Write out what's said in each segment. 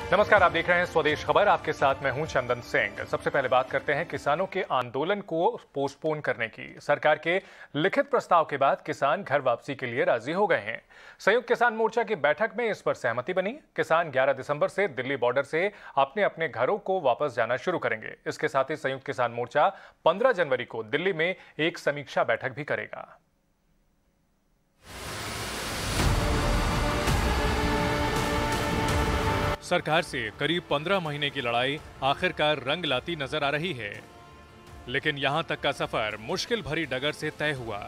नमस्कार, आप देख रहे हैं स्वदेश खबर। आपके साथ मैं हूं चंदन सिंह। सबसे पहले बात करते हैं किसानों के आंदोलन को पोस्टपोन करने की। सरकार के लिखित प्रस्ताव के बाद किसान घर वापसी के लिए राजी हो गए हैं। संयुक्त किसान मोर्चा की बैठक में इस पर सहमति बनी। किसान 11 दिसंबर से दिल्ली बॉर्डर से अपने अपने घरों को वापस जाना शुरू करेंगे। इसके साथ ही संयुक्त किसान मोर्चा 15 जनवरी को दिल्ली में एक समीक्षा बैठक भी करेगा। सरकार से करीब 15 महीने की लड़ाई आखिरकार रंग लाती नजर आ रही है, लेकिन यहां तक का सफर मुश्किल भरी डगर से तय हुआ।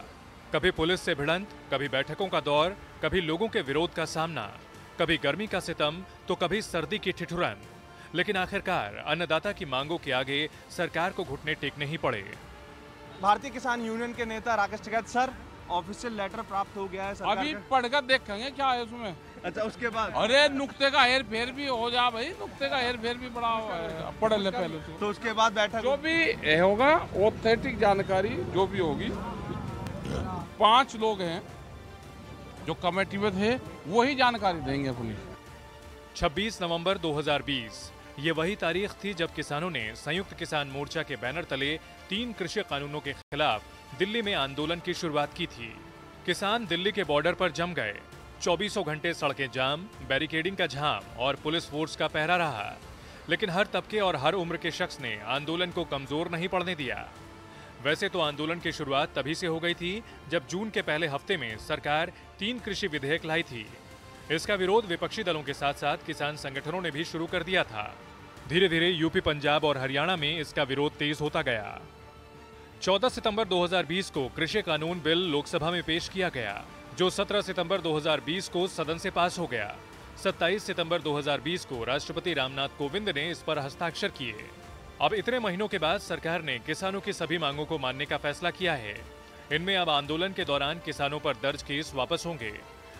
कभी पुलिस से भिड़ंत, कभी बैठकों का दौर, कभी लोगों के विरोध का सामना, कभी गर्मी का सितम तो कभी सर्दी की ठिठुरन। लेकिन आखिरकार अन्नदाता की मांगों के आगे सरकार को घुटने टेकने ही पड़े। भारतीय किसान यूनियन के नेता Rakesh Tikait, sir official letter प्राप्त हो गया है सरकार अभी पढ़कर देखेंगे क्या है उसमें। अच्छा, उसके बाद अरे नुक्ते का हेर फेर भी हो जा भाई, नुक्ते का हेर फेर भी बड़ा है, पढ़ ले पहले तो उसके बाद बैठक जो भी होगा ऑथेंटिक जानकारी जो भी होगी। 5 लोग हैं जो कमेटी में थे, वही जानकारी देंगे पुलिस। 26 नवंबर 2020 ये वही तारीख थी जब किसानों ने संयुक्त किसान मोर्चा के बैनर तले 3 कृषि कानूनों के खिलाफ दिल्ली में आंदोलन की शुरुआत की थी। किसान दिल्ली के बॉर्डर पर जम गए। 24 घंटे सड़कें जाम, बैरिकेडिंग का झाम और पुलिस फोर्स का पहरा रहा। लेकिन हर तबके और हर उम्र के शख्स ने आंदोलन को कमजोर नहीं पड़ने दिया। वैसे तो आंदोलन की शुरुआत तभी से हो गई थी जब जून के पहले हफ्ते में सरकार 3 कृषि विधेयक लाई थी। इसका विरोध विपक्षी दलों के साथ साथ किसान संगठनों ने भी शुरू कर दिया था। धीरे धीरे यूपी, पंजाब और हरियाणा में इसका विरोध तेज होता गया। 14 सितंबर 2020 को कृषि कानून बिल लोकसभा में पेश किया गया, जो 17 सितंबर 2020 को सदन से पास हो गया। 27 सितंबर 2020 को राष्ट्रपति रामनाथ कोविंद ने इस पर हस्ताक्षर किए। अब इतने महीनों के बाद सरकार ने किसानों की सभी मांगों को मानने का फैसला किया है। इनमें अब आंदोलन के दौरान किसानों पर दर्ज केस वापस होंगे।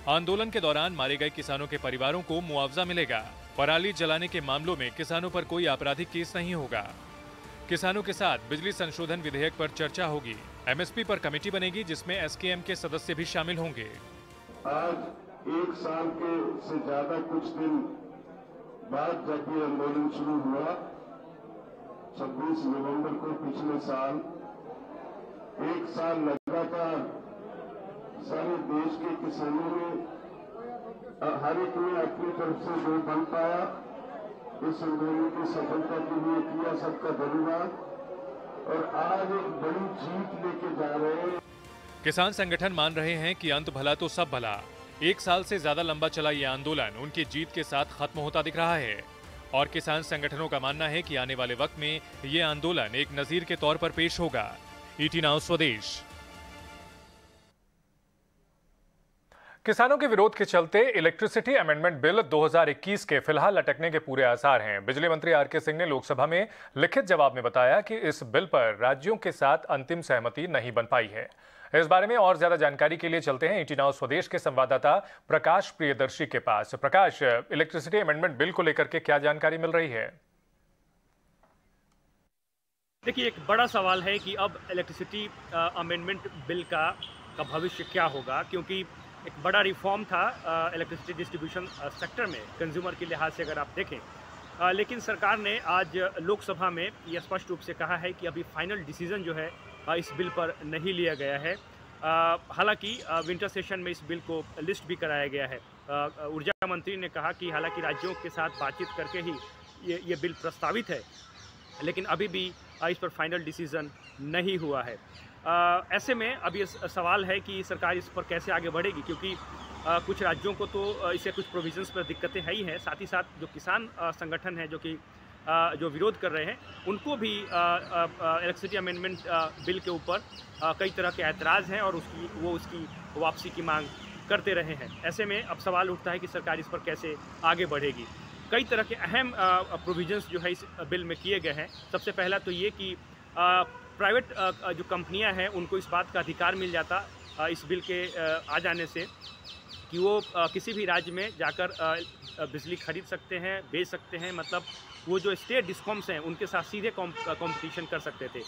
आंदोलन के दौरान मारे गए किसानों के परिवारों को मुआवजा मिलेगा। पराली जलाने के मामलों में किसानों पर कोई आपराधिक केस नहीं होगा। किसानों के साथ बिजली संशोधन विधेयक पर चर्चा होगी। एमएसपी पर कमेटी बनेगी जिसमें एसकेएम के सदस्य भी शामिल होंगे। आज 1 साल के से ज्यादा कुछ दिन बाद जब ये आंदोलन शुरू हुआ, 26 नवंबर को पिछले साल, 1 साल लगातार सारे देश के किसानों ने हर एक ने अपनी तरफ से जो बन पाया इस आंदोलन की सफलता के लिए किया। सबका धन्यवाद। और आज एक बड़ी जीत लेके जा रहे हैं। किसान संगठन मान रहे हैं कि अंत भला तो सब भला। 1 साल से ज्यादा लंबा चला ये आंदोलन उनकी जीत के साथ खत्म होता दिख रहा है। और किसान संगठनों का मानना है कि आने वाले वक्त में ये आंदोलन एक नजीर के तौर पर पेश होगा। ईटी नाउ स्वदेश। किसानों के विरोध के चलते इलेक्ट्रिसिटी अमेंडमेंट बिल 2021 के फिलहाल लटकने के पूरे आसार हैं। बिजली मंत्री आरके सिंह ने लोकसभा में लिखित जवाब में बताया कि इस बिल पर राज्यों के साथ अंतिम सहमति नहीं बन पाई है। इस बारे में और ज्यादा जानकारी के लिए चलते हैं ईटी नाउ स्वदेश के संवाददाता प्रकाश प्रियदर्शी के पास। प्रकाश, इलेक्ट्रिसिटी अमेंडमेंट बिल को लेकर के क्या जानकारी मिल रही है? देखिए, एक बड़ा सवाल है कि अब इलेक्ट्रिसिटी अमेंडमेंट बिल का भविष्य क्या होगा, क्योंकि एक बड़ा रिफॉर्म था इलेक्ट्रिसिटी डिस्ट्रीब्यूशन सेक्टर में कंज्यूमर के लिहाज से अगर आप देखें। लेकिन सरकार ने आज लोकसभा में यह स्पष्ट रूप से कहा है कि अभी फाइनल डिसीजन जो है इस बिल पर नहीं लिया गया है। हालांकि विंटर सेशन में इस बिल को लिस्ट भी कराया गया है। ऊर्जा मंत्री ने कहा कि हालांकि राज्यों के साथ बातचीत करके ही ये बिल प्रस्तावित है, लेकिन अभी भी इस पर फाइनल डिसीजन नहीं हुआ है। ऐसे में अब ये सवाल है कि सरकार इस पर कैसे आगे बढ़ेगी, क्योंकि कुछ राज्यों को तो इससे कुछ प्रोविजंस पर दिक्कतें है ही हैं। साथ ही साथ जो किसान संगठन है जो विरोध कर रहे हैं, उनको भी इलेक्ट्रिसिटी अमेंडमेंट बिल के ऊपर कई तरह के ऐतराज़ हैं और उसकी वापसी की मांग करते रहे हैं। ऐसे में अब सवाल उठता है कि सरकार इस पर कैसे आगे बढ़ेगी। कई तरह के अहम प्रोविजंस जो है इस बिल में किए गए हैं। सबसे पहला तो ये कि प्राइवेट जो कंपनियां हैं उनको इस बात का अधिकार मिल जाता इस बिल के आ जाने से कि वो किसी भी राज्य में जाकर बिजली खरीद सकते हैं, बेच सकते हैं। मतलब वो जो स्टेट डिस्कॉम्स हैं उनके साथ सीधे कंपटीशन कर सकते थे।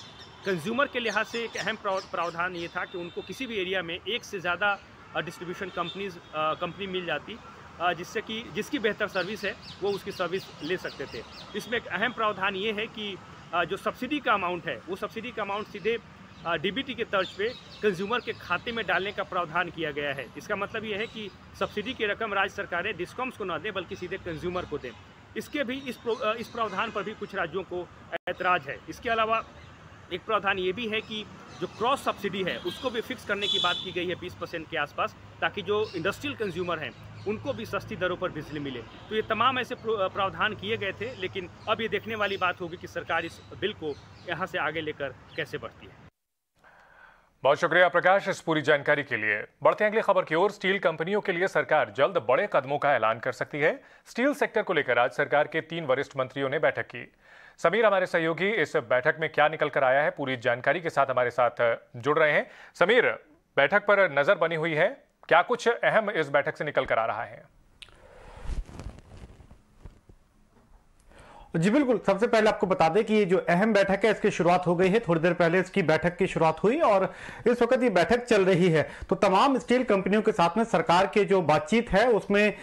कंज्यूमर के लिहाज से एक अहम प्रावधान ये था कि उनको किसी भी एरिया में एक से ज़्यादा डिस्ट्रीब्यूशन कंपनी मिल जाती जिससे कि जिसकी बेहतर सर्विस है वो उसकी सर्विस ले सकते थे। इसमें एक अहम प्रावधान ये है कि जो सब्सिडी का अमाउंट है वो सब्सिडी का अमाउंट सीधे डीबीटी के तर्ज पे कंज्यूमर के खाते में डालने का प्रावधान किया गया है। इसका मतलब ये है कि सब्सिडी की रकम राज्य सरकारें डिस्कॉम्स को ना दें बल्कि सीधे कंज्यूमर को दें। इसके भी इस प्रावधान पर भी कुछ राज्यों को ऐतराज़ है। इसके अलावा एक प्रावधान ये भी है कि जो क्रॉस सब्सिडी है उसको भी फिक्स करने की बात की गई है 20% के आसपास, ताकि जो इंडस्ट्रियल कंज्यूमर हैं उनको भी सस्ती दरों पर बिजली मिले। तो ये तमाम ऐसे प्रावधान किए गए थे, लेकिन अब ये देखने वाली बात होगी कि सरकार इस बिल को यहाँ से आगे लेकर कैसे बढ़ती है। बहुत शुक्रिया प्रकाश इस पूरी जानकारी के लिए। बढ़ते हैं अगली खबर की ओर। स्टील कंपनियों के लिए सरकार जल्द बड़े कदमों का ऐलान कर सकती है। स्टील सेक्टर को लेकर आज सरकार के 3 वरिष्ठ मंत्रियों ने बैठक की। समीर हमारे सहयोगी इस बैठक में क्या निकल कर आया है, पूरी जानकारी के साथ हमारे साथ जुड़ रहे हैं। समीर, बैठक पर नजर बनी हुई है, क्या कुछ अहम इस बैठक से निकल कर आ रहा है? जी बिल्कुल, सबसे पहले आपको बता दें कि ये जो अहम बैठक है इसकी शुरुआत हो गई है। थोड़ी देर पहले इसकी बैठक की शुरुआत हुई और इस वक्त ये बैठक चल रही है। तो तमाम स्टील कंपनियों के साथ में सरकार की जो बातचीत है उसमें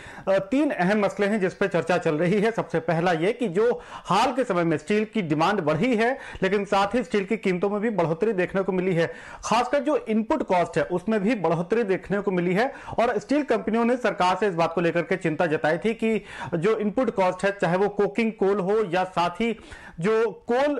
3 अहम मसले हैं जिस पर चर्चा चल रही है। सबसे पहला ये कि जो हाल के समय में स्टील की डिमांड बढ़ी है, लेकिन साथ ही स्टील की कीमतों में भी बढ़ोतरी देखने को मिली है। खासकर जो इनपुट कॉस्ट है उसमें भी बढ़ोतरी देखने को मिली है और स्टील कंपनियों ने सरकार से इस बात को लेकर के चिंता जताई थी कि जो इनपुट कॉस्ट है, चाहे वो कोकिंग कोल हो या साथ ही जो कोल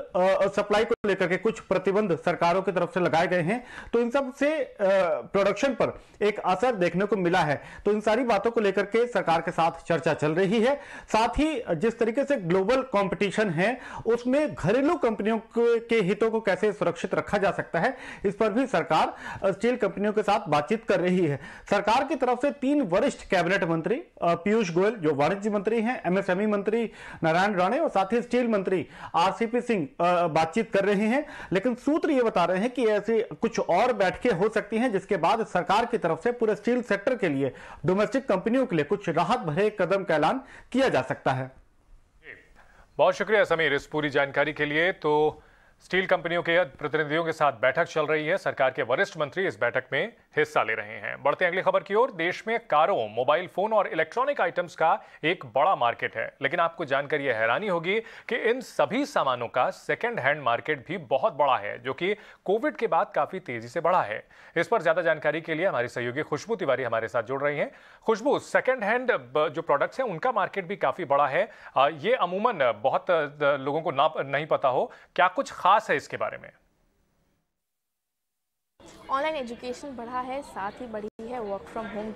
सप्लाई को लेकर के कुछ प्रतिबंध सरकारों की तरफ से लगाए गए हैं, तो इन सब से प्रोडक्शन पर एक असर देखने को मिला है। तो इन सारी बातों को लेकर के सरकार के साथ चर्चा चल रही है। साथ ही जिस तरीके से ग्लोबल कंपटीशन है उसमें घरेलू कंपनियों के हितों को कैसे सुरक्षित रखा जा सकता है, इस पर भी सरकार स्टील कंपनियों के साथ बातचीत कर रही है। सरकार की तरफ से 3 वरिष्ठ कैबिनेट मंत्री पीयूष गोयल जो वाणिज्य मंत्री हैं, एमएसएमई मंत्री नारायण राणे और साथ ही स्टील मंत्री आरसीपी सिंह बातचीत कर रहे हैं। लेकिन सूत्र ये बता रहे हैं कि ऐसी कुछ और बैठकें हो सकती हैं जिसके बाद सरकार की तरफ से पूरे स्टील सेक्टर के लिए, डोमेस्टिक कंपनियों के लिए कुछ राहत भरे कदम का ऐलान किया जा सकता है। बहुत शुक्रिया समीर इस पूरी जानकारी के लिए। तो स्टील कंपनियों के प्रतिनिधियों के साथ बैठक चल रही है, सरकार के वरिष्ठ मंत्री इस बैठक में हिस्सा ले रहे हैं। बढ़ते हैं अगली खबर की ओर। देश में कारों, मोबाइल फोन और इलेक्ट्रॉनिक आइटम्स का एक बड़ा मार्केट है, लेकिन आपको जानकर यह हैरानी होगी कि इन सभी सामानों का सेकेंड हैंड मार्केट भी बहुत बड़ा है, जो कि कोविड के बाद काफी तेजी से बढ़ा है। इस पर ज्यादा जानकारी के लिए हमारी सहयोगी खुशबू तिवारी हमारे साथ जुड़ रही हैं। खुशबू, सेकेंड हैंड जो प्रोडक्ट्स हैं उनका मार्केट भी काफी बड़ा है, ये अमूमन बहुत लोगों को नहीं पता हो, क्या कुछ खास है इसके बारे में? ऑनलाइन एजुकेशन बढ़ा है, साथ ही बढ़ी है वर्क फ्रॉम होम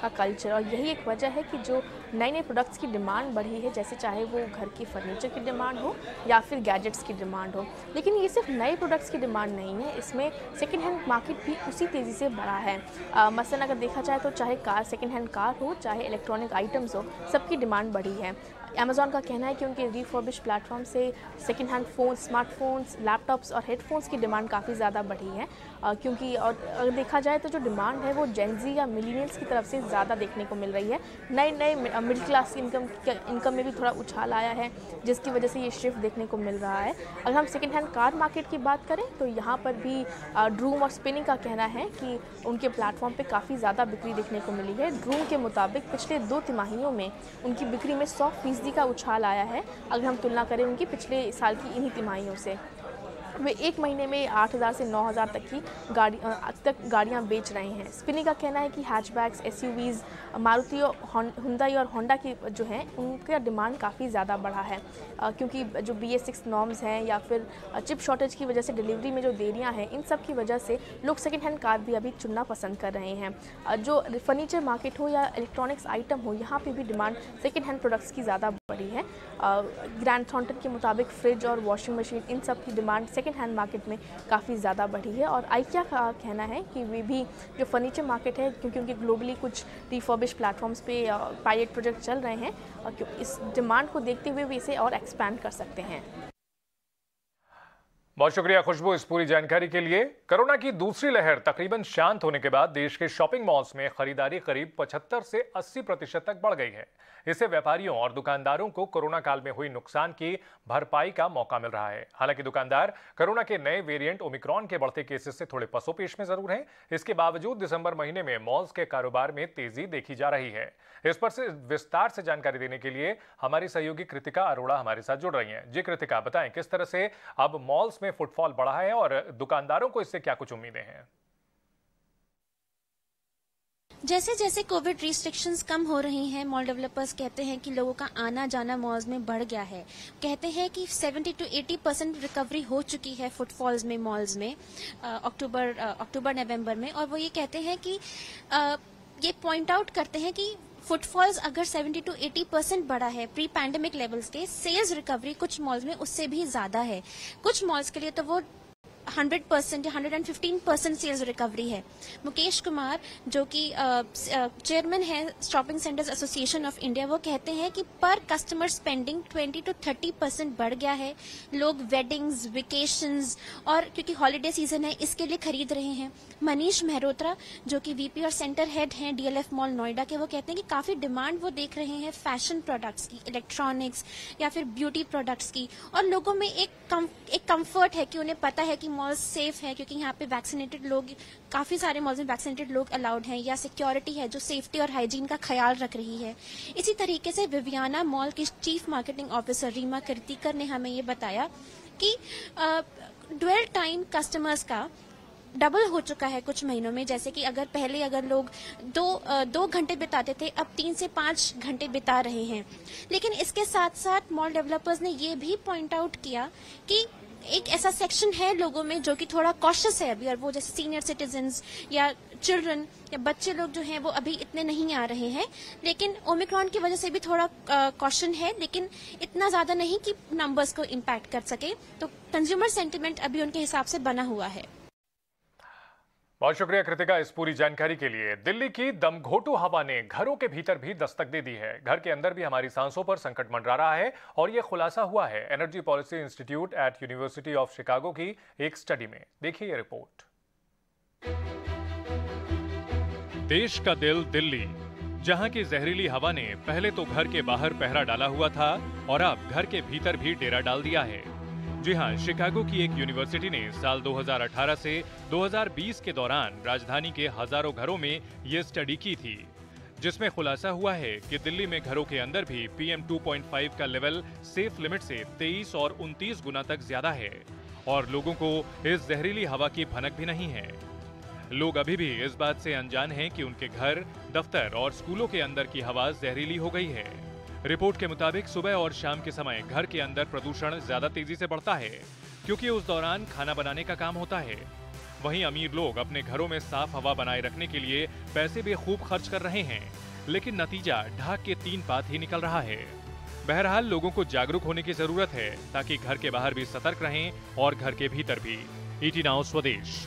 का कल्चर, और यही एक वजह है कि जो नए नए प्रोडक्ट्स की डिमांड बढ़ी है, जैसे चाहे वो घर की फर्नीचर की डिमांड हो या फिर गैजेट्स की डिमांड हो। लेकिन ये सिर्फ नए प्रोडक्ट्स की डिमांड नहीं है, इसमें सेकेंड हैंड मार्केट भी उसी तेज़ी से बढ़ा है। मसलन अगर देखा जाए तो चाहे सेकेंड हैंड कार हो, चाहे इलेक्ट्रॉनिक आइटम्स हो, सबकी डिमांड बढ़ी है। अमेज़ॉन का कहना है कि उनके रिफर्बिश प्लेटफॉर्म से second hand phone, smartphones, laptops और हेडफोन्स की डिमांड काफ़ी ज़्यादा बढ़ी है, क्योंकि और अगर देखा जाए तो जो डिमांड है वो जेनजी या मिलीनियल्स की तरफ से ज़्यादा देखने को मिल रही है। नए मिडिल क्लास इनकम में भी थोड़ा उछाल आया है, जिसकी वजह से ये शिफ्ट देखने को मिल रहा है। अगर हम सेकेंड हैंड कार मार्केट की बात करें तो यहाँ पर भी ड्रूम और स्पिनिंग का कहना है कि उनके प्लेटफॉर्म पे काफ़ी ज़्यादा बिक्री देखने को मिली है। ड्रूम के मुताबिक पिछले 2 तिमाहियों में उनकी बिक्री में 100% का उछाल आया है, अगर हम तुलना करें उनकी पिछले साल की इन्हीं तिमाहियों से। वे एक महीने में 8,000 से 9,000 तक की गाड़ियाँ बेच रहे हैं। स्पिनी का कहना है कि हैचबैक्स, एसयूवीज़, मारुति, हुंडई और होंडा की जो हैं उनका डिमांड काफ़ी ज़्यादा बढ़ा है, क्योंकि जो BS6 नॉर्म्स हैं या फिर चिप शॉर्टेज की वजह से डिलीवरी में जो देरियां हैं, इन सब की वजह से लोग सेकेंड हैंड कार भी अभी चुनना पसंद कर रहे हैं। जो फर्नीचर मार्केट हो या इलेक्ट्रॉनिक्स आइटम हो, यहाँ पर भी डिमांड सेकेंड हैंड प्रोडक्ट्स की ज़्यादा बढ़ी है। ग्रैंड थॉर्ंटन के मुताबिक फ्रिज और वॉशिंग मशीन, इन सब की डिमांड सेकेंड हैंड मार्केट में काफ़ी ज़्यादा बढ़ी है। और आइकिया का कहना है कि वे भी जो फर्नीचर मार्केट है, क्योंकि उनके ग्लोबली कुछ रिफर्बिश प्लेटफॉर्म्स पे पायलट प्रोजेक्ट चल रहे हैं, और इस डिमांड को देखते हुए वे इसे और एक्सपैंड कर सकते हैं। बहुत शुक्रिया खुशबू इस पूरी जानकारी के लिए। कोरोना की दूसरी लहर तकरीबन शांत होने के बाद देश के शॉपिंग मॉल्स में खरीदारी करीब 75 से 80% तक बढ़ गई है। इससे व्यापारियों और दुकानदारों को कोरोना काल में हुई नुकसान की भरपाई का मौका मिल रहा है। हालांकि दुकानदार कोरोना के नए वेरिएंट ओमिक्रॉन के बढ़ते केसेस से थोड़े पसोपेश में जरूर हैं। इसके बावजूद दिसंबर महीने में मॉल्स के कारोबार में तेजी देखी जा रही है। इस पर से विस्तार से जानकारी देने के लिए हमारी सहयोगी कृतिका अरोड़ा हमारे साथ जुड़ रही हैं। जी कृतिका, बताएं किस तरह से अब मॉल्स में फुटफॉल बढ़ा है और दुकानदारों को इससे क्या कुछ उम्मीदें हैं? जैसे जैसे कोविड रिस्ट्रिक्शंस कम हो रही हैं, मॉल डेवलपर्स कहते हैं कि लोगों का आना जाना मॉल्स में बढ़ गया है। कहते हैं कि 70 to 80% रिकवरी हो चुकी है फुटफॉल्स में मॉल्स में अक्टूबर नवंबर में। और वो ये कहते हैं कि ये पॉइंट आउट करते हैं कि फुटफॉल्स अगर 70 to 80% बढ़ा है प्री पैंडेमिक लेवल्स के, सेल्स रिकवरी कुछ मॉल्स में उससे भी ज्यादा है। कुछ मॉल्स के लिए तो वो 100% या 115% सेल्स रिकवरी है। मुकेश कुमार जो कि चेयरमैन है shopping centres association of India, वो कहते हैं कि पर कस्टमर स्पेंडिंग 20 to 30% बढ़ गया है। लोग वेडिंग्स, वेकेशंस और क्योंकि हॉलीडे सीजन है इसके लिए खरीद रहे हैं। मनीष मेहरोत्रा जो कि वीपी और सेंटर हेड हैं डीएलएफ मॉल नोएडा के, वो कहते हैं कि काफी डिमांड वो देख रहे हैं फैशन प्रोडक्ट्स की, इलेक्ट्रॉनिक्स या फिर ब्यूटी प्रोडक्ट्स की। और लोगों में एक कंफर्ट है कि उन्हें पता है कि मॉल्स सेफ है क्योंकि यहाँ पे वैक्सीनेटेड लोग, काफी सारे मॉल्स में वैक्सीनेटेड लोग अलाउड हैं, या सिक्योरिटी है जो सेफ्टी और हाइजीन का ख्याल रख रही है। इसी तरीके से विवियाना मॉल की चीफ मार्केटिंग ऑफिसर रीमा कृतिकर ने हमें ये बताया कि ड्वेल टाइम कस्टमर्स का डबल हो चुका है कुछ महीनों में। जैसे कि अगर लोग दो घंटे बिताते थे, अब 3 से 5 घंटे बिता रहे हैं। लेकिन इसके साथ साथ मॉल डेवलपर्स ने ये भी पॉइंट आउट किया कि एक ऐसा सेक्शन है लोगों में जो कि थोड़ा कॉशियस है अभी, और वो जैसे सीनियर सिटीजन्स या चिल्ड्रन या बच्चे लोग जो हैं वो अभी इतने नहीं आ रहे हैं। लेकिन ओमिक्रॉन की वजह से भी थोड़ा कॉशन है, लेकिन इतना ज्यादा नहीं कि नंबर्स को इम्पैक्ट कर सके। तो कंज्यूमर सेंटिमेंट अभी उनके हिसाब से बना हुआ है। बहुत शुक्रिया कृतिका इस पूरी जानकारी के लिए। दिल्ली की दमघोटू हवा ने घरों के भीतर भी दस्तक दे दी है। घर के अंदर भी हमारी सांसों पर संकट मंडरा रहा है और यह खुलासा हुआ है energy policy institute eight university of Chicago की एक स्टडी में। देखिए ये रिपोर्ट। देश का दिल दिल्ली, जहां की जहरीली हवा ने पहले तो घर के बाहर पहरा डाला हुआ था और अब घर के भीतर भी डेरा डाल दिया है। जी हां, शिकागो की एक यूनिवर्सिटी ने साल 2018 से 2020 के दौरान राजधानी के हजारों घरों में ये स्टडी की थी, जिसमें खुलासा हुआ है कि दिल्ली में घरों के अंदर भी PM 2.5 का लेवल सेफ लिमिट से 23 और 29 गुना तक ज्यादा है और लोगों को इस जहरीली हवा की भनक भी नहीं है। लोग अभी भी इस बात से अनजान हैं कि उनके घर, दफ्तर और स्कूलों के अंदर की हवा जहरीली हो गई है। रिपोर्ट के मुताबिक सुबह और शाम के समय घर के अंदर प्रदूषण ज्यादा तेजी से बढ़ता है क्योंकि उस दौरान खाना बनाने का काम होता है। वहीं अमीर लोग अपने घरों में साफ हवा बनाए रखने के लिए पैसे भी खूब खर्च कर रहे हैं, लेकिन नतीजा ढाक के 3 पात ही निकल रहा है। बहरहाल लोगों को जागरूक होने की जरूरत है ताकि घर के बाहर भी सतर्क रहें और घर के भीतर भी। ईटी नाउ स्वदेश।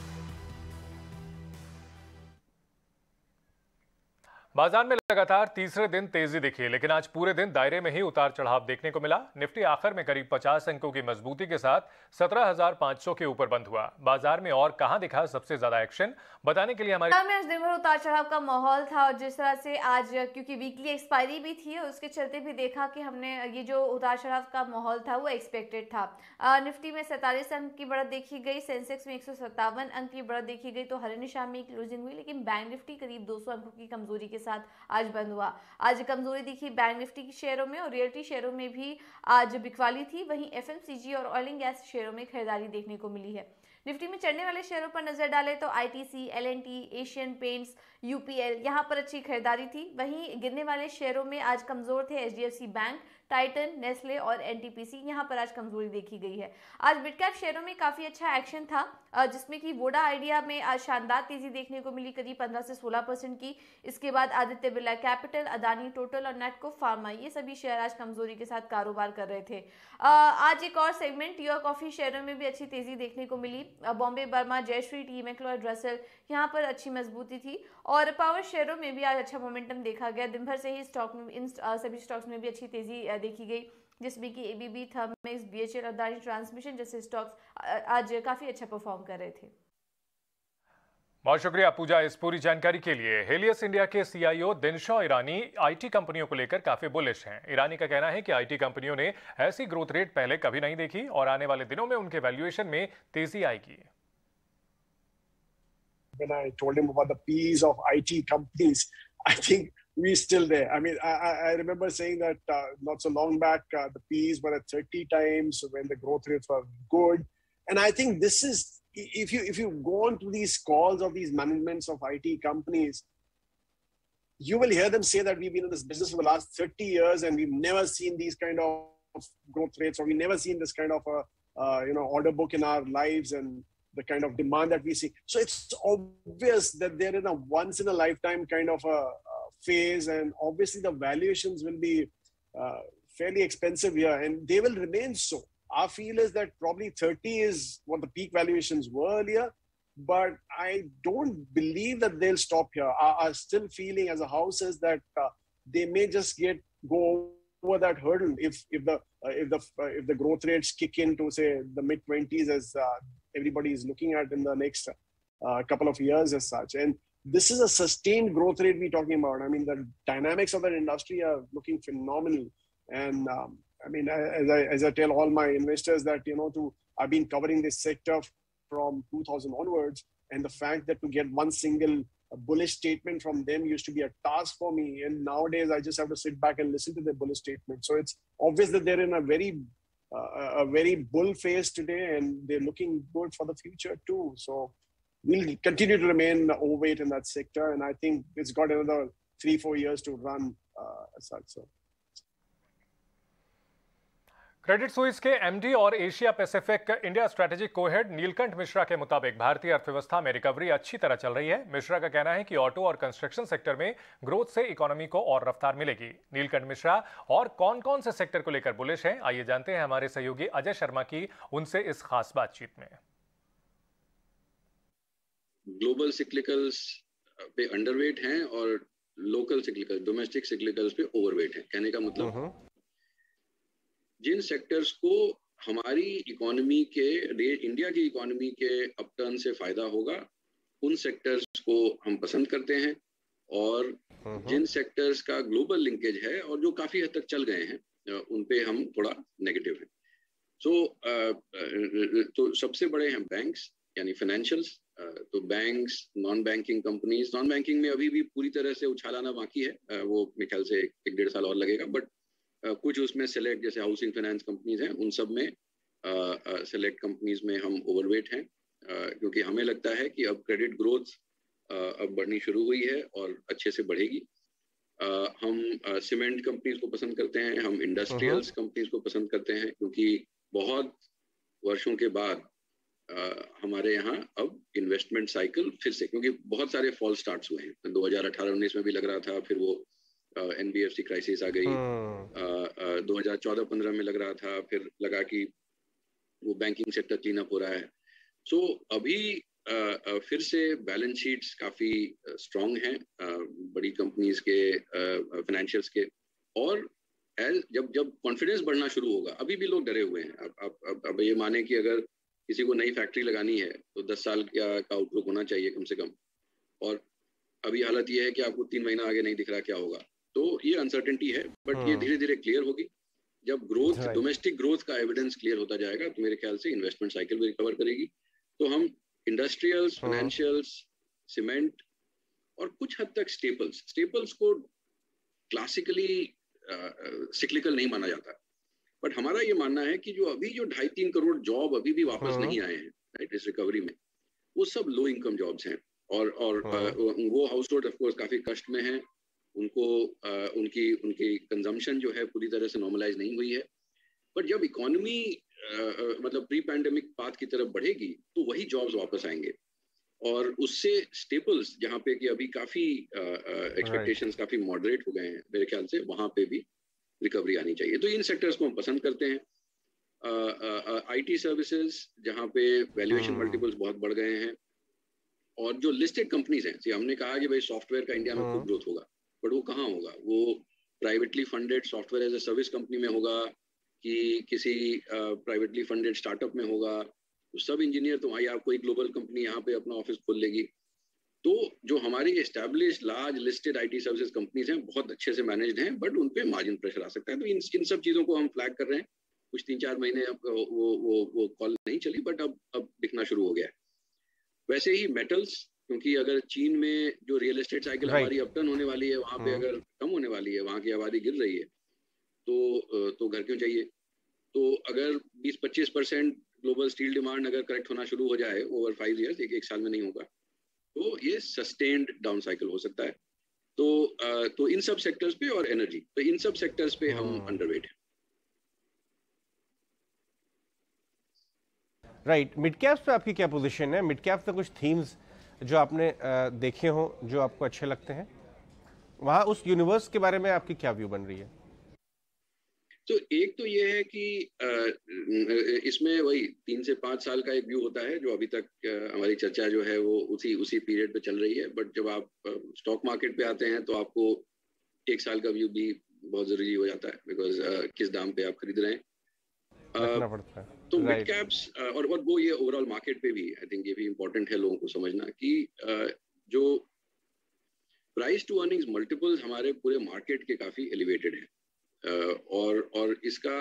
बाजार में लगातार तीसरे दिन तेजी दिखी, लेकिन आज पूरे दिन दायरे में ही उतार चढ़ाव देखने को मिला। निफ्टी आखिर में करीब 50 अंकों की मजबूती के साथ 17,500 के ऊपर बंद हुआ। बाजार में और कहां दिखा सबसे ज्यादा एक्शन, बताने के लिए हमारे आज दिन भर उतार चढ़ाव का माहौल था और जिस तरह से आज क्योंकि वीकली एक्सपायरी भी थी उसके चलते भी देखा कि हमने ये जो उतार चढ़ाव का माहौल था वो एक्सपेक्टेड था। निफ्टी में 47 अंक की बढ़त देखी गई, सेंसेक्स में 157 अंक की बढ़त देखी गई तो हरे निशान में क्लोजिंग हुई, लेकिन बैंक निफ्टी करीब 200 अंकों की कमजोरी के साथ आज बंद हुआ। आज कमजोरी दिखी बैंक निफ्टी के शेयरों में और रियल्टी शेयरों में भी आज बिकवाली थी। वहीं एफएमसीजी और ऑयल एंड गैस शेयरों में खरीदारी देखने को मिली है। निफ्टी में चढ़ने वाले शेयरों पर नजर डालें तो ITC, L and T, Asian Paints, UPL यहां पर अच्छी खरीदारी थी। वहीं गिरने वाले शेयरों में आज कमजोर थे एचडीएफसी बैंक, टाइटन, नेस्ले और एनटीपीसी, यहां पर आज कमजोरी देखी गई है। आज मिड कैप शेयरों में काफी अच्छा एक्शन था जिसमें कि वोडा आइडिया में आज शानदार तेजी देखने को मिली करीब 15 से 16% की। इसके बाद आदित्य बिरला कैपिटल, अदानी टोटल और नेटको फार्मा ये सभी शेयर आज कमजोरी के साथ कारोबार कर रहे थे। आज एक और सेगमेंट यूरो कॉफी शेयरों में भी अच्छी तेजी देखने को मिली। Bombay Burmah, Jayshree tea, McLeod Russel यहाँ पर अच्छी मजबूती थी और पावर शेयरों में भी आज अच्छा मोमेंटम देखा गया। दिन भर से ही स्टॉक में इन सभी स्टॉक्स में भी अच्छी तेजी देखी गई। जिसमें कि ABB, थर्मेक्स, BHEL और अदानी ट्रांसमिशन जैसे स्टॉक्स आज काफ़ी अच्छा परफॉर्म कर रहे थे। बहुत शुक्रिया पूजा इस पूरी जानकारी के लिए। हेलियस इंडिया के CIO दिनशॉ ईरानी IT कंपनियों को लेकर काफी बुलिश हैं। ईरानी का कहना है कि IT कंपनियों ने ऐसी ग्रोथ रेट पहले कभी नहीं देखी और आने वाले दिनों में उनके वैल्यूएशन में तेजी आएगी। When I told him about the P's of IT companies, I think we're still there. I mean, I remember saying that not so long back, the P's were at 30 times when the growth rates were good. And I think this is, if you go on to these calls of these managements of IT companies, you will hear them say that we've been in this business for the last 30 years and we've never seen these kind of growth rates, or we've never seen this kind of order book in our lives and the kind of demand that we see. So it's obvious that they're in a once in a lifetime kind of a phase, and obviously the valuations will be fairly expensive here, and they will remain so. Our feel is that probably 30 is what the peak valuations were earlier, but I don't believe that they'll stop here. Our still feeling as a house is that they may just go over that hurdle if the growth rates kick into, say, the mid-20s as everybody is looking at in the next couple of years as such. And this is a sustained growth rate we're talking about. I mean, the dynamics of that industry are looking phenomenal. And I mean, as I tell all my investors that, I've been covering this sector from 2000 onwards, and the fact that to get one single bullish statement from them used to be a task for me. And nowadays, I just have to sit back and listen to the bullish statement. So it's obvious that they're in a very bull phase today, and they're looking good for the future too. So we'll continue to remain overweight in that sector, and I think it's got another 3-4 years to run as such. So. Credit Suisse के MD और Asia Pacific India strategic cohead Neelkanth Mishra के मुताबिक भारतीय अर्थव्यवस्था में recovery अच्छी तरह चल रही है। मिश्रा का कहना है कि ऑटो और कंस्ट्रक्शन सेक्टर में ग्रोथ से इकोनॉमी को और रफ्तार मिलेगी। नीलकंठ मिश्रा और कौन-कौन से सेक्टर को लेकर बुलिश हैं, आइए जानते हैं हमारे सहयोगी अजय शर्मा की उनसे इस खास बातचीत में। ग्लोबल सिक्लिकल्स पे अंडरवेट हैं और लोकल सिक्लिकल, डोमेस्टिक सिक्लिकल्स पे ओवरवेट हैं। कहने का मतलब जिन सेक्टर्स को हमारी इकोनॉमी के, इंडिया की इकोनॉमी के अपटर्न से फायदा होगा, उन सेक्टर्स को हम पसंद करते हैं, और जिन सेक्टर्स का ग्लोबल लिंकेज है और जो काफी हद तक चल गए हैं, उन पे हम थोड़ा नेगेटिव हैं। तो सबसे बड़े हैं बैंक्स यानी फाइनेंशियल्स। तो banks, non banking companies, non banking में अभी भी पूरी तरह से उछाल आना बाकी है, वो मेरे ख्याल से 1-1.5 साल और लगेगा, बट कुछ उसमें सेलेक्ट जैसे हाउसिंग फाइनेंस कंपनीज हैं, उन सब में सेलेक्ट कंपनीज में हम ओवरवेट हैं, क्योंकि हमें लगता है कि अब क्रेडिट ग्रोथ अब बढ़नी शुरू हुई है और अच्छे से बढ़ेगी। हम सीमेंट कंपनीज को पसंद करते हैं, हम इंडस्ट्रियल्स कंपनीज को पसंद करते हैं, क्योंकि बहुत वर्षों के बाद हमारे यहाँ अब इन्वेस्टमेंट साइकिल फिर से, क्योंकि बहुत सारे फॉल स्टार्ट्स हुए हैं, 2018-19 में भी लग रहा था, फिर वो NBFC क्राइसिस आ गई, 2014-15 में लग रहा था, फिर लगा कि वो बैंकिंग सेक्टर क्लीन अप हो रहा है। सो अभी फिर से बैलेंस शीट्स काफी स्ट्रांग हैं बड़ी कंपनीज के, फाइनेंशियल्स के, और जब कॉन्फिडेंस बढ़ना शुरू होगा, अभी भी लोग डरे हुए हैं। अब ये माने कि अगर किसी को नई फैक्ट्री लगानी है तो 10 साल का आउटलुक होना चाहिए कम से कम, और अभी हालत ये है कि आपको 3 महीना आगे नहीं दिख रहा क्या होगा। तो ये अनसर्टेनिटी है, बट ये धीरे धीरे क्लियर होगी। जब ग्रोथ, डोमेस्टिक ग्रोथ का एविडेंस क्लियर होता जाएगा, तो मेरे ख्याल से इन्वेस्टमेंट साइकिल भी रिकवर करेगी। तो हम इंडस्ट्रियल्स, फाइनेंशियल्स, सीमेंट और कुछ हद तक स्टेपल्स को क्लासिकली सिक्लिकल नहीं माना जाता, बट हमारा ये मानना है कि जो 2.5-3 करोड़ जॉब अभी भी वापस नहीं आए हैं राइट इस रिकवरी में, वो सब लो इनकम जॉब्स हैं, और वो हाउस होल्ड ऑफ कोर्स काफी कष्ट में हैं। उनको उनकी कंजम्पशन जो है पूरी तरह से नॉर्मलाइज नहीं हुई है, पर जब इकोनॉमी मतलब प्री पैंडेमिक पाथ की तरफ बढ़ेगी तो वही जॉब्स वापस आएंगे, और उससे स्टेपल्स जहाँ पे कि अभी काफी एक्सपेक्टेशंस काफी मॉडरेट हो गए हैं, मेरे ख्याल से वहां पे भी रिकवरी आनी चाहिए। तो इन सेक्टर्स को हम पसंद करते हैं। IT सर्विसेज जहाँ पे वैल्यूएशन मल्टीपल्स बहुत बढ़ गए हैं, और जो लिस्टेड कंपनीज हैं, हमने कहा कि भाई सॉफ्टवेयर का इंडिया में खूब ग्रोथ होगा, बट वो कहाँ होगा? वो privately funded software as a service company में होगा, कि किसी प्राइवेटली फंडेड स्टार्टअप में होगा, तो सब इंजीनियर तो वहाँ, या कोई ग्लोबल कंपनी यहाँ पे अपना ऑफिस खोल लेगी। तो जो हमारी establish large listed IT services companies हैं बहुत अच्छे से मैनेज्ड हैं, बट उन पे मार्जिन प्रेशर आ सकता है। तो इन सब चीज़ों को हम फ्लैग कर रहे हैं। कुछ 3-4 महीने अब वो कॉल नहीं चली, बट अब दिखना शुरू हो गया है। वैसे ही मेटल्स, क्योंकि अगर चीन में जो रियल एस्टेट साइकिल हमारी अपटर्न होने वाली है, वहाँ पे अगर कम होने वाली है, वहाँ की आबादी गिर रही है, तो घर क्यों चाहिए। तो अगर 20-25% ग्लोबल स्टील डिमांड अगर करेक्ट होना शुरू हो जाए ओवर 5 ईयर्स, एक साल में नहीं होगा, तो ये सस्टेन्ड डाउन साइकिल हो सकता है। तो इन सब सेक्टर्स पे और एनर्जी, तो इन सब सेक्टर्स पे हम अंडरवेट हैं। राइट, मिड कैप्स पे आपकी क्या पोजीशन है? मिड कैप्स में कुछ थीम्स जो आपने देखे हो जो आपको अच्छे लगते हैं, वहाँ उस यूनिवर्स के बारे में आपकी क्या व्यू बन रही है? तो एक तो ये है कि इसमें वही 3 से 5 साल का एक व्यू होता है, जो अभी तक हमारी चर्चा जो है वो उसी पीरियड पे चल रही है। बट जब आप स्टॉक मार्केट पे आते हैं तो आपको 1 साल का व्यू भी बहुत जरूरी हो जाता है, बिकॉज किस दाम पे आप खरीद रहे हैं रखना पड़ता है। तो मिड कैप्स और वो ये ओवरऑल मार्केट पे भी आई थिंक ये भी इम्पोर्टेंट है लोगों को समझना कि जो प्राइस टू अर्निंग्स मल्टीपल्स हमारे पूरे मार्केट के काफी एलिवेटेड है। और इसका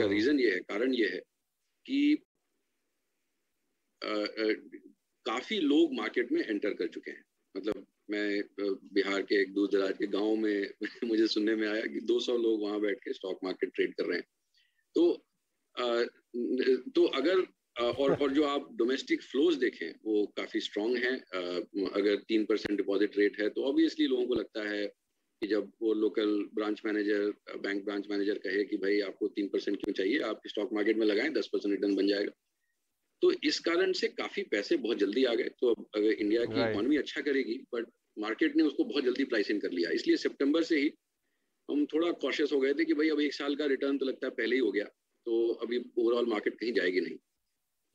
रीजन ये है, कारण ये है कि काफी लोग मार्केट में एंटर कर चुके हैं। मतलब मैं बिहार के एक दूर दराज के गांव में मुझे सुनने में आया कि 200 लोग वहां बैठ के स्टॉक मार्केट ट्रेड कर रहे हैं। तो अगर और जो आप डोमेस्टिक फ्लोज देखें वो काफी स्ट्रांग हैं। अगर 3% डिपॉजिट रेट है तो ऑब्वियसली लोगों को लगता है कि जब वो local branch manager, bank branch manager कहे कि भाई आपको 3% क्यों चाहिए, आप स्टॉक मार्केट में लगाएं, 10% रिटर्न बन जाएगा। तो इस कारण से काफी पैसे बहुत जल्दी आ गए। तो अब अगर इंडिया की इकोनॉमी अच्छा करेगी, बट मार्केट ने उसको बहुत जल्दी प्राइस इन कर लिया, इसलिए सितंबर से ही हम थोड़ा कॉशियस हो गए थे कि भाई अब 1 साल का रिटर्न तो लगता है पहले ही हो गया, तो अभी ओवरऑल मार्केट कहीं जाएगी नहीं।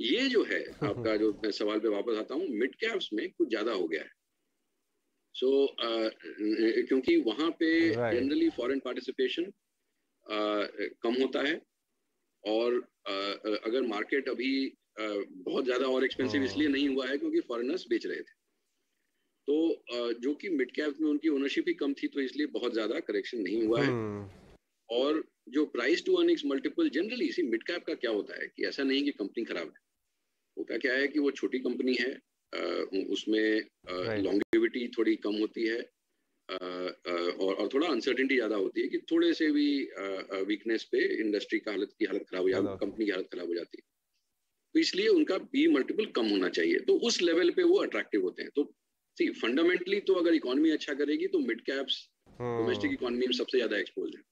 ये जो है आपका, जो मैं सवाल पे वापस आता हूँ, मिड कैप्स में कुछ ज्यादा हो गया है। क्योंकि वहां पे जनरली फॉरेन पार्टिसिपेशन कम होता है, और अगर मार्केट अभी बहुत ज्यादा और एक्सपेंसिव इसलिए नहीं हुआ है क्योंकि फॉरेनर्स बेच रहे थे, तो जो कि मिड कैप में उनकी ओनरशिप ही कम थी, तो इसलिए बहुत ज्यादा करेक्शन नहीं हुआ है। और जो price to earnings multiple generally इसी मिड कैप का क्या होता है कि ऐसा नहीं कि कंपनी खराब है, होता क्या है कि वो छोटी कंपनी है, उसमें लॉन्गेविटी थोड़ी कम होती है, और थोड़ा अनसर्टेनिटी ज्यादा होती है कि थोड़े से भी वीकनेस पे इंडस्ट्री की हालत खराब हो जाती है, कंपनी की हालत खराब हो जाती है। तो इसलिए उनका पी मल्टीपल कम होना चाहिए, तो उस लेवल पे वो अट्रैक्टिव होते हैं। तो फंडामेंटली तो अगर इकोनॉमी अच्छा करेगी तो मिड कैप्स डोमेस्टिक इकोनॉमी में सबसे ज्यादा एक्सपोज है।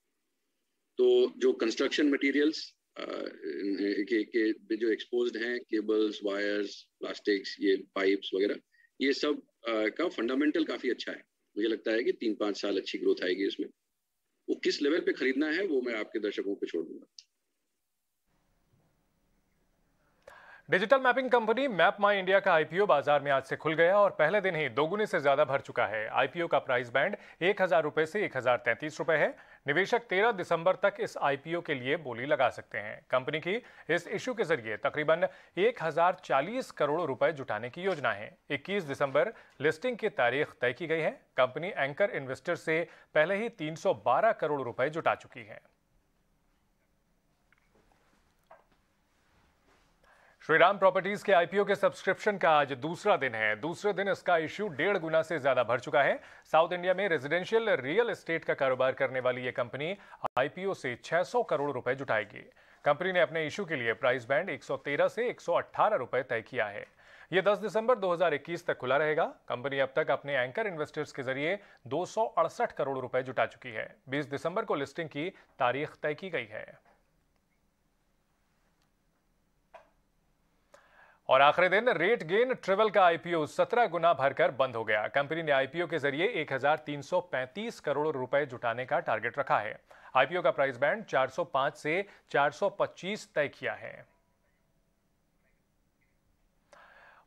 तो जो कंस्ट्रक्शन मटेरियल्स के जो एक्सपोज्ड हैं, केबल्स, वायर्स, प्लास्टिक्स, ये पाइप्स वगैरह, ये सब का फंडामेंटल काफी अच्छा है। मुझे लगता है कि 3-5 साल अच्छी ग्रोथ आएगी इसमें। वो किस लेवल पे खरीदना है वो मैं आपके दर्शकों पे छोड़ दूंगा। डिजिटल मैपिंग कंपनी मैप माई इंडिया का आईपीओ बाजार में आज से खुल गया और पहले दिन ही दोगुने से ज्यादा भर चुका है। आईपीओ का प्राइस बैंड 1000 रुपए से 1033 रुपए है। निवेशक 13 दिसंबर तक इस आईपीओ के लिए बोली लगा सकते हैं। कंपनी की इस इशू के जरिए तकरीबन 1040 करोड़ रुपए जुटाने की योजना है। 21 दिसंबर लिस्टिंग की तारीख तय की गई है। कंपनी एंकर इन्वेस्टर से पहले ही 312 करोड़ रुपए जुटा चुकी है। श्रीराम प्रॉपर्टीज के आईपीओ के सब्सक्रिप्शन का आज दूसरा दिन है। दूसरे दिन इसका इश्यू 1.5 गुना से ज्यादा भर चुका है। साउथ इंडिया में रेजिडेंशियल रियल एस्टेट का कारोबार करने वाली यह कंपनी आईपीओ से 600 करोड़ रुपए जुटाएगी। कंपनी ने अपने इश्यू के लिए प्राइस बैंड 113 से 118 रुपए तय किया है। यह 10 दिसंबर 2021 तक खुला रहेगा। कंपनी अब तक अपने एंकर इन्वेस्टर्स के जरिए 268 करोड़ रुपए जुटा चुकी है। 20 दिसंबर को लिस्टिंग की तारीख तय की गई है। और आखिरी दिन रेट गेन ट्रेवल का आईपीओ 17 गुना भरकर बंद हो गया। कंपनी ने आईपीओ के जरिए 1335 करोड़ रुपए जुटाने का टारगेट रखा है। आईपीओ का प्राइस बैंड 405 से 425 तय किया है।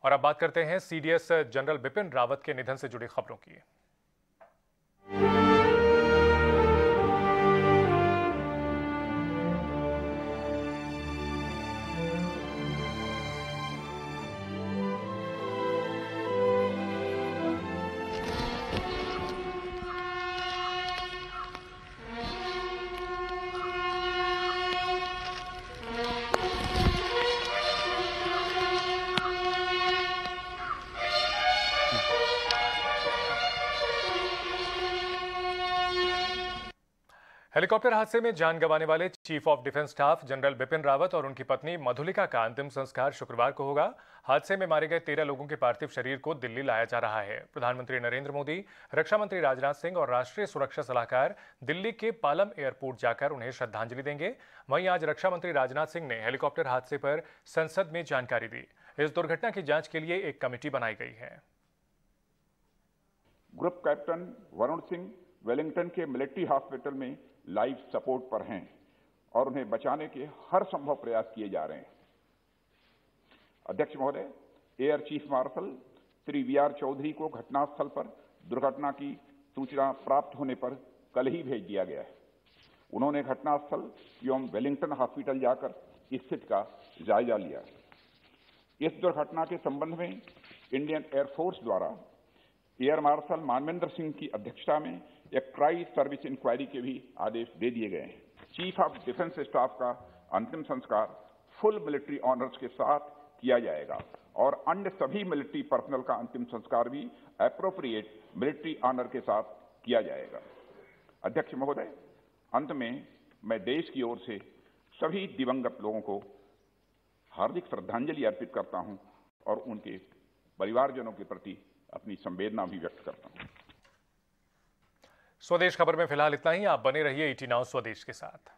और अब बात करते हैं सीडीएस जनरल बिपिन रावत के निधन से जुड़ी खबरों की। हेलीकॉप्टर हादसे में जान गंवाने वाले chief of defence staff general Bipin Rawat और उनकी पत्नी मधुलिका का अंतिम संस्कार शुक्रवार को होगा। हादसे में मारे गए 13 लोगों के पार्थिव शरीर को दिल्ली लाया जा रहा है। प्रधानमंत्री नरेंद्र मोदी, रक्षा मंत्री राजनाथ सिंह और राष्ट्रीय सुरक्षा सलाहकार दिल्ली के पालम एयरपोर्ट जाकर उन्हें श्रद्धांजलि देंगे। वहीं आज रक्षा मंत्री राजनाथ सिंह ने हेलीकॉप्टर हादसे पर संसद में जानकारी दी। इस दुर्घटना की जांच के लिए एक कमेटी बनाई गई है। Group captain Varun Singh Wellington के मिलिट्री हॉस्पिटल में लाइफ सपोर्ट पर हैं और उन्हें बचाने के हर संभव प्रयास किए जा रहे हैं। अध्यक्ष महोदय, air chief marshal Shri V R. Chaudhary को घटनास्थल पर दुर्घटना की सूचना प्राप्त होने पर कल ही भेज दिया गया है। उन्होंने घटनास्थल एवं वेलिंगटन हॉस्पिटल जाकर स्थिति का जायजा लिया। इस दुर्घटना के संबंध में इंडियन एयरफोर्स द्वारा एयर मार्शल मानवेंद्र सिंह की अध्यक्षता में एक ट्राई सर्विस इंक्वायरी के भी आदेश दे दिए गए हैं। चीफ ऑफ डिफेंस स्टाफ का अंतिम संस्कार फुल मिलिट्री ऑनर्स के साथ किया जाएगा और अन्य सभी मिलिट्री पर्सनल का अंतिम संस्कार भी एप्रोप्रिएट मिलिट्री ऑनर के साथ किया जाएगा। अध्यक्ष महोदय, अंत में मैं देश की ओर से सभी दिवंगत लोगों को हार्दिक श्रद्धांजलि अर्पित करता हूं और उनके परिवारजनों के प्रति अपनी संवेदना भी व्यक्त करता हूं। स्वदेश खबर में फिलहाल इतना ही। आप बने रहिए 18 नाउ स्वदेश के साथ।